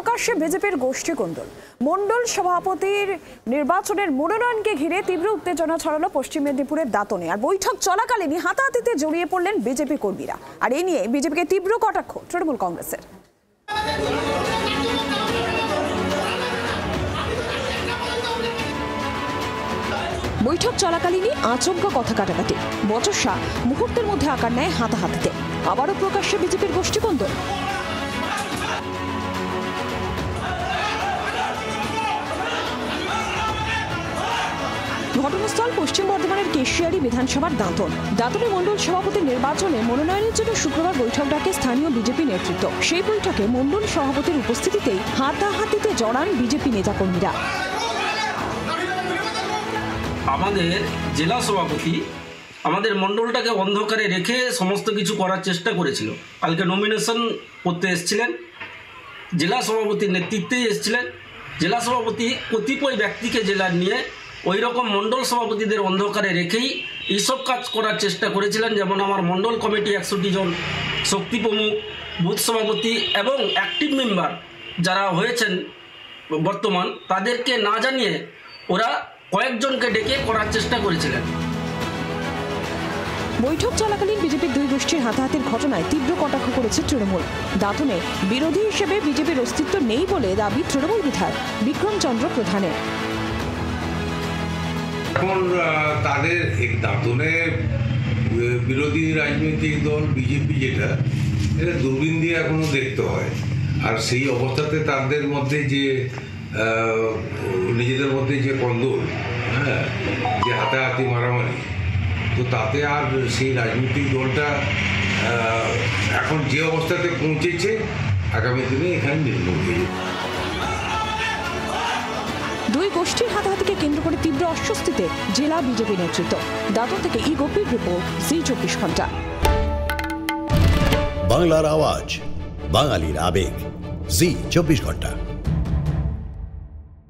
প্রকাশ্যে বিজেপির গোষ্ঠী কোন্দল। মণ্ডল সভাপতির নির্বাচনের মনোনয়নকে ঘিরে তীব্র উত্তেজনা ছড়ালো পশ্চিম মেদিনীপুরের দাঁতনে। আর বৈঠক চলাকালীনই হাতাহাতিতে জড়িয়ে পড়লেন বিজেপি কর্মীরা। আর এই নিয়ে বিজেপিকে তীব্র কটাক্ষ তৃণমূল কংগ্রেসের। বৈঠক চলাকালীনই আচমকা কথা কাটাকাটি, বচসা মুহূর্তের মধ্যে আকার নেয় হাতাহাতিতে। আবারও প্রকাশ্যে বিজেপির গোষ্ঠী কোন্দল। ঘটনাস্থল পশ্চিম বর্ধমানের কেশিয়ারি বিধানসভার দাঁতনে মণ্ডল সভাপতির নির্বাচনে মনোনয়নের জন্য শুক্রবার বৈঠক ডাকে স্থানীয় বিজেপি নেতৃত্ব। সেই বৈঠকে মণ্ডল সভাপতির উপস্থিতিতেই হাতাহাতিতে জড়ান বিজেপি নেতাকর্মীরা। আমাদের জেলা সভাপতি আমাদের মণ্ডলটাকে অন্ধকারে রেখে সমস্ত কিছু করার চেষ্টা করেছিল। কালকে নমিনেশন করতে এসেছিলেন, জেলা সভাপতির নেতৃত্বেই এসেছিলেন। জেলা সভাপতি কতিপয় ব্যক্তিকে জেলার নিয়ে ওই রকম মণ্ডল সভাপতিদের অন্ধকারে রেখেই এইসব কাজ করার চেষ্টা করেছিলেন। যেমন আমার মণ্ডল কমিটি 61 জন, শক্তি প্রমুখ, বুথ সভাপতি এবং অ্যাক্টিভ মেম্বার যারা হয়েছেন বর্তমান, তাদেরকে না জানিয়ে ওরা কয়েকজনকে ডেকে করার চেষ্টা করেছিলেন। বৈঠক চলাকালীন বিজেপির দুই গোষ্ঠীর হাতাহাতির ঘটনায় তীব্র কটাক্ষ করেছে তৃণমূল। দাঁতনে বিরোধী হিসেবে বিজেপির অস্তিত্ব নেই বলে দাবি তৃণমূল বিধায়ক বিক্রম চন্দ্র প্রধানের। এখন তাদের দাঁতনে বিরোধী রাজনৈতিক দল বিজেপি যেটা, এটা দূরবীন দিয়ে এখনো দেখতে হয়। আর সেই অবস্থাতে তাদের মধ্যে যে নিজেদের মধ্যে যে কন্দল, হ্যাঁ, যে হাতাহাতি মারামারি, তো তাতে আর সেই রাজনৈতিক দলটা এখন যে অবস্থাতে পৌঁছেছে আগামী দিনে এখানে নির্মূল হয়ে যাবে। দুই গোষ্ঠীর হাতাহাতিকে কেন্দ্র করে তীব্র অস্বস্তিতে জেলা বিজেপি নেতৃত্ব। দাঁতন থেকে গোপীর রিপোর্ট, জি24 ঘন্টা। বাংলার আওয়াজ, বাঙালির আবেগ, জি24 ঘন্টা।